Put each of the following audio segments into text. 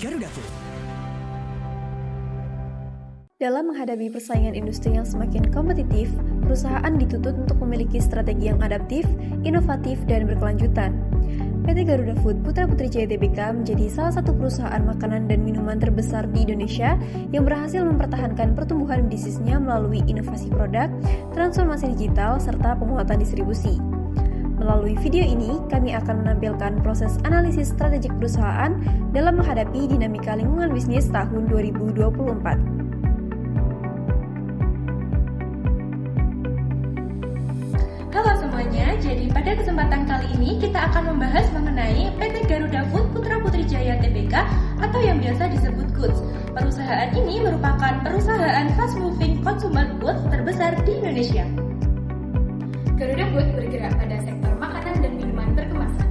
Garuda Food. Dalam menghadapi persaingan industri yang semakin kompetitif, perusahaan dituntut untuk memiliki strategi yang adaptif, inovatif, dan berkelanjutan. PT Garuda Food Putra Putri Jaya Tbk menjadi salah satu perusahaan makanan dan minuman terbesar di Indonesia yang berhasil mempertahankan pertumbuhan bisnisnya melalui inovasi produk, transformasi digital, serta penguatan distribusi. Melalui video ini, kami akan menampilkan proses analisis strategik perusahaan dalam menghadapi dinamika lingkungan bisnis tahun 2024. Halo semuanya, jadi pada kesempatan kali ini kita akan membahas mengenai PT Garuda Food Putra Putri Jaya Tbk atau yang biasa disebut Goods. Perusahaan ini merupakan perusahaan fast moving consumer goods terbesar di Indonesia. Garuda Food bergerak pada sektor makanan dan minuman berkemasan.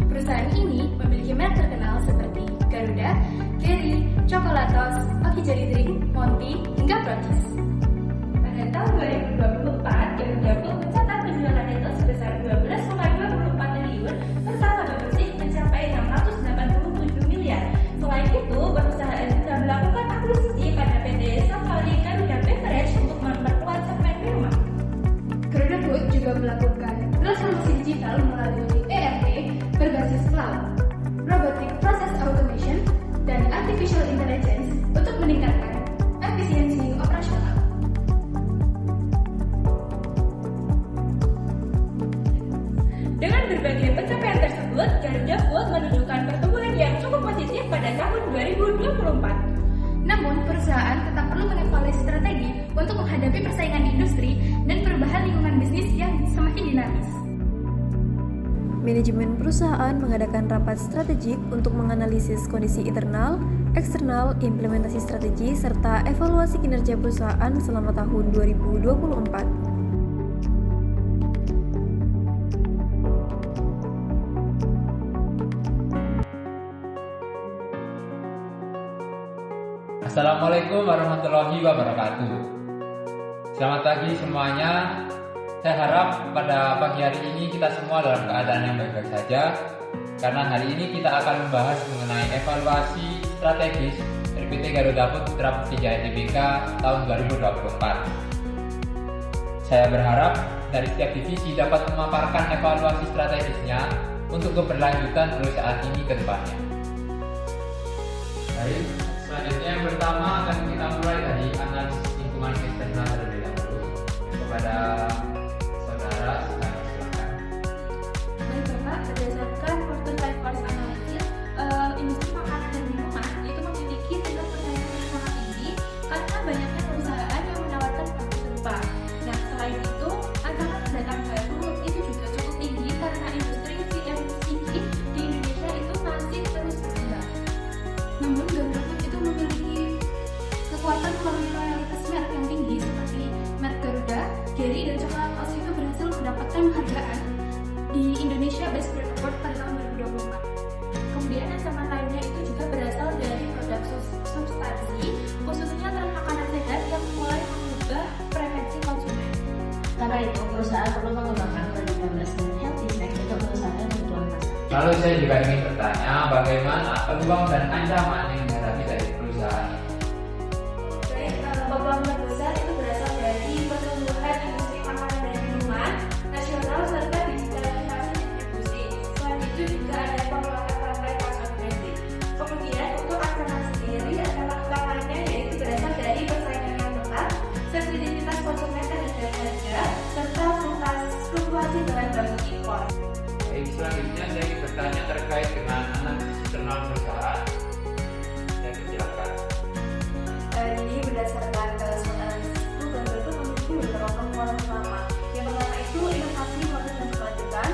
Perusahaan ini memiliki merek terkenal seperti Garuda, Gary, Chocolatos, Oki Jerry Drink, Monty, hingga Proncis. Pada tahun 2024, Garuda Food mencatat penjualan retail sebesar 12,24 triliun serta laba bersih mencapai 687 miliar. Selain itu, perusahaan juga melakukan akuisisi pada PT Safari Garuda Beverage untuk memperkuat segmen minuman. Garuda Food juga melakukan transformasi digital melalui ERP berbasis cloud, robotic process automation, dan artificial intelligence untuk meningkatkan efisiensi operasional. Dengan berbagai pencapaian tersebut, Garuda Food menunjukkan pertumbuhan yang cukup positif pada tahun 2024. Namun, perusahaan tetap perlu mengevaluasi strategi untuk menghadapi persaingan di industri dan perubahan lingkungan bisnis yang semakin dinamis. Manajemen perusahaan mengadakan rapat strategik untuk menganalisis kondisi internal, eksternal, implementasi strategi, serta evaluasi kinerja perusahaan selama tahun 2024. Assalamualaikum warahmatullahi wabarakatuh. Selamat pagi semuanya. Saya harap pada pagi hari ini kita semua dalam keadaan yang baik-baik saja, karena hari ini kita akan membahas mengenai evaluasi strategis dari PT Garuda Food Putra Putri Jaya Tbk tahun 2024. Saya berharap dari setiap divisi dapat memaparkan evaluasi strategisnya untuk keberlanjutan perusahaan ini ke depannya. Baik, selanjutnya yang pertama akan kita mulai dari analisis lingkungan eksternal terlebih dahulu. Kepada saudara, silakan. Baik Bapak, berdasarkan Fortune 5 Analysis, industri makanan dan minuman itu memiliki tingkat persaingan yang sangat tinggi karena banyaknya perusahaan yang menawarkan produk serupa. Nah, selain itu, ancaman pendatang baru itu juga cukup tinggi karena industri FMCG di Indonesia itu masih terus berkembang. Namun, Garuda Food itu memiliki kekuatan melalui loyalitas merek yang tinggi seperti merek Garuda, Gary, dan Chocolatos itu berhasil mendapatkan penghargaan di Indonesia Best Brand Award pada tahun 2024. Kemudian ancaman lainnya itu juga berasal dari produk substansi, khususnya tren makanan sehat yang mulai mengubah preferensi konsumen. Karena itu, perusahaan perlu mengembangkan produk wellness dan healthy snack untuk perusahaan kebutuhan pasar. Lalu saya juga ingin bertanya, bagaimana peluang dan ancaman yang dihadapi dari perusahaan ini? Baik, peluang terbesar itu berasal dari pertumbuhan industri makanan dan minuman nasional serta digitalisasi distribusi. Selain itu juga ada pengelolaan rantai pasar domestik. Kemudian untuk ancaman sendiri, ancaman utamanya yaitu berasal dari persaingan yang ketat, sensitivitas konsumen terhadap harga, serta fluktuasi bahan baku impor. Baik, selanjutnya saya ingin bertanya terkait dengan analisis internal perusahaan. Saya silakan. Jadi berdasarkan SWOT analisis itu, Garuda itu memiliki beberapa kekuatan utama. Yang pertama itu inovasi, proses dan kelanjutan.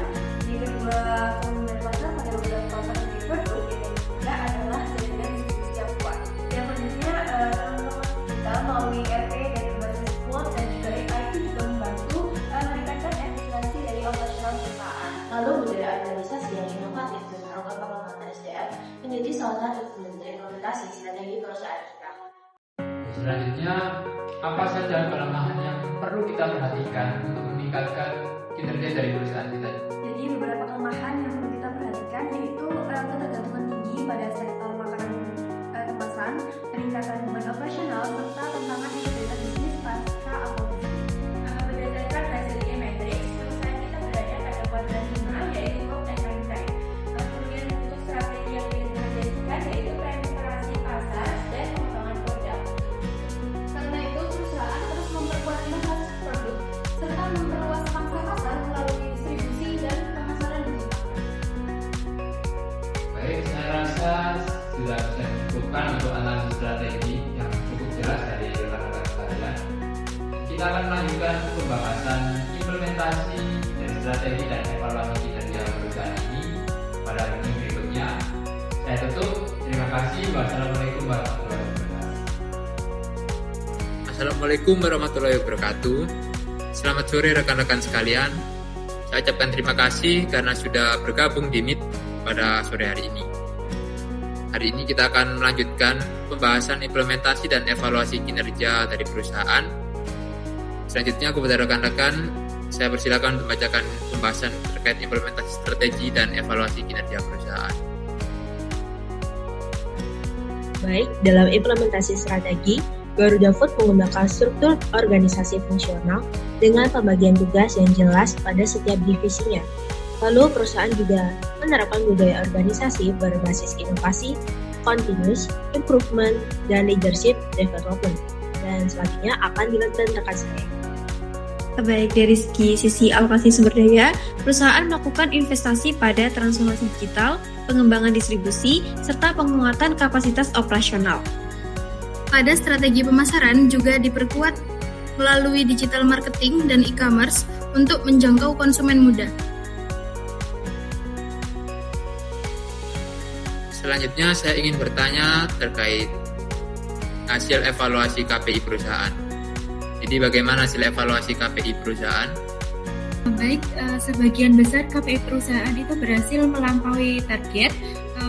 Yang kedua, kemampuan pasar pada beberapa pasar yang produk. Yang ketiga adalah jaringan distribusi yang kuat. Yang selanjutnya, transformasi digital melalui ERP dan berbasis cloud dan juga AI itu juga membantu meningkatkan efisiensi dari operasional perusahaan. Lalu, budaya organisasi yang inovatif dan program pengembangan SDM menjadi salah satu bentuk implementasi strategi perusahaan kita. Selanjutnya, apa saja kelemahan yang perlu kita perhatikan untuk meningkatkan kinerja dari perusahaan kita? Jadi beberapa kelemahan yang perlu kita perhatikan yaitu ketergantungan tinggi pada sektor makanan peningkatan beban operasional serta tantangan integritas bisnis pasca akomodasi. Berdasarkan hasil E-Matrix, perusahaan kita berada pada kuadran 5, yaitu growth and time. Kemudian untuk strategi yang ingin dihasilkan yaitu penetrasi pasar dan pengembangan produk. Karena itu, perusahaan terus memperkuat inovasi produk serta memperluas pangsa pasar melalui distribusi dan pemasaran digital. Baik, saya rasa sudah bisa dicukupkan untuk analisis strategi yang cukup jelas dari rekan-rekan sekalian. Kita akan melanjutkan pembahasan implementasi dari strategi dan evaluasi kinerja perusahaan ini pada minggu berikutnya. Saya tutup. Terima kasih. Wassalamualaikum warahmatullahi wabarakatuh. Assalamualaikum warahmatullahi wabarakatuh. Selamat sore rekan-rekan sekalian. Saya ucapkan terima kasih karena sudah bergabung di Meet pada sore hari ini. Hari ini kita akan melanjutkan pembahasan implementasi dan evaluasi kinerja dari perusahaan. Selanjutnya kepada rekan-rekan, saya persilakan membacakan pembahasan terkait implementasi strategi dan evaluasi kinerja perusahaan. Baik, dalam implementasi strategi, Garuda Food menggunakan struktur organisasi fungsional dengan pembagian tugas yang jelas pada setiap divisinya. Lalu perusahaan juga menerapkan budaya organisasi berbasis inovasi, continuous improvement, dan leadership development. Dan selanjutnya akan dilakukan rekan saya. Baik, dari sisi alokasi sumber daya, perusahaan melakukan investasi pada transformasi digital, pengembangan distribusi, serta penguatan kapasitas operasional. Pada strategi pemasaran juga diperkuat melalui digital marketing dan e-commerce untuk menjangkau konsumen muda. Selanjutnya saya ingin bertanya terkait hasil evaluasi KPI perusahaan. Jadi bagaimana hasil evaluasi KPI perusahaan? Baik, sebagian besar KPI perusahaan itu berhasil melampaui target.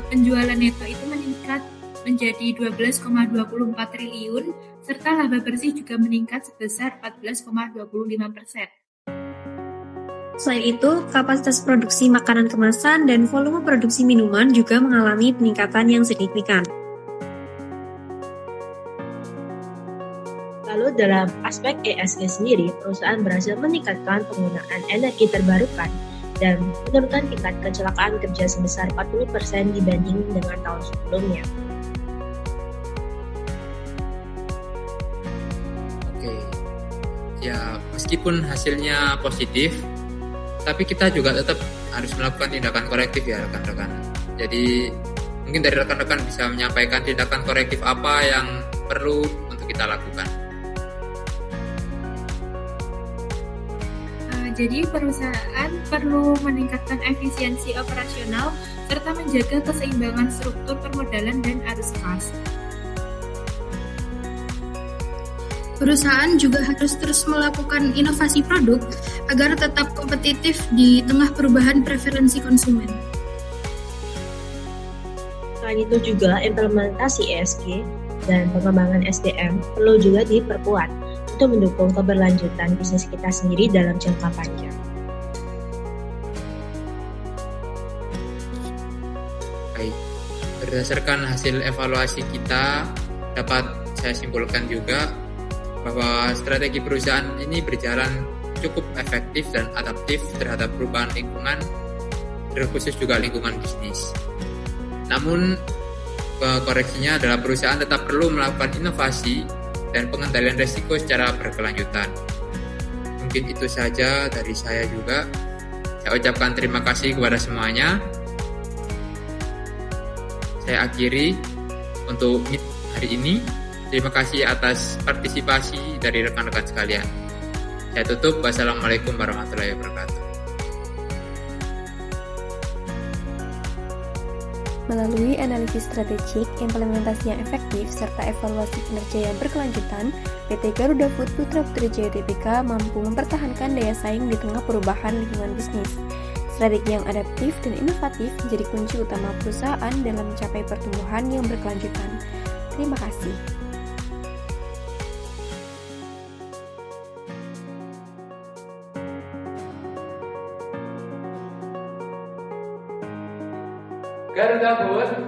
Penjualan neto itu meningkat menjadi 12,24 triliun, serta laba bersih juga meningkat sebesar 14,25%. Selain itu, kapasitas produksi makanan kemasan dan volume produksi minuman juga mengalami peningkatan yang signifikan. Lalu dalam aspek ESG sendiri, perusahaan berhasil meningkatkan penggunaan energi terbarukan dan menurunkan tingkat kecelakaan kerja sebesar 40% dibanding dengan tahun sebelumnya. Oke, ya meskipun hasilnya positif, tapi kita juga tetap harus melakukan tindakan korektif ya rekan-rekan. Jadi mungkin dari rekan-rekan bisa menyampaikan tindakan korektif apa yang perlu untuk kita lakukan. Jadi perusahaan perlu meningkatkan efisiensi operasional serta menjaga keseimbangan struktur permodalan dan arus kas. Perusahaan juga harus terus melakukan inovasi produk agar tetap kompetitif di tengah perubahan preferensi konsumen. Selain itu juga implementasi ESG dan pengembangan SDM perlu juga diperkuat untuk mendukung keberlanjutan bisnis kita sendiri dalam jangka panjang. Baik, berdasarkan hasil evaluasi kita, dapat saya simpulkan juga bahwa strategi perusahaan ini berjalan cukup efektif dan adaptif terhadap perubahan lingkungan, terkhusus juga lingkungan bisnis. Namun, koreksinya adalah perusahaan tetap perlu melakukan inovasi dan pengendalian risiko secara berkelanjutan. Mungkin itu saja dari saya juga. Saya ucapkan terima kasih kepada semuanya. Saya akhiri untuk Meet hari ini. Terima kasih atas partisipasi dari rekan-rekan sekalian. Saya tutup. Wassalamualaikum warahmatullahi wabarakatuh. Melalui analisis strategik, implementasi yang efektif, serta evaluasi kinerja yang berkelanjutan, PT Garuda Food Putra Putri Jaya Tbk mampu mempertahankan daya saing di tengah perubahan lingkungan bisnis. Strategi yang adaptif dan inovatif menjadi kunci utama perusahaan dalam mencapai pertumbuhan yang berkelanjutan. Terima kasih. Garuda Food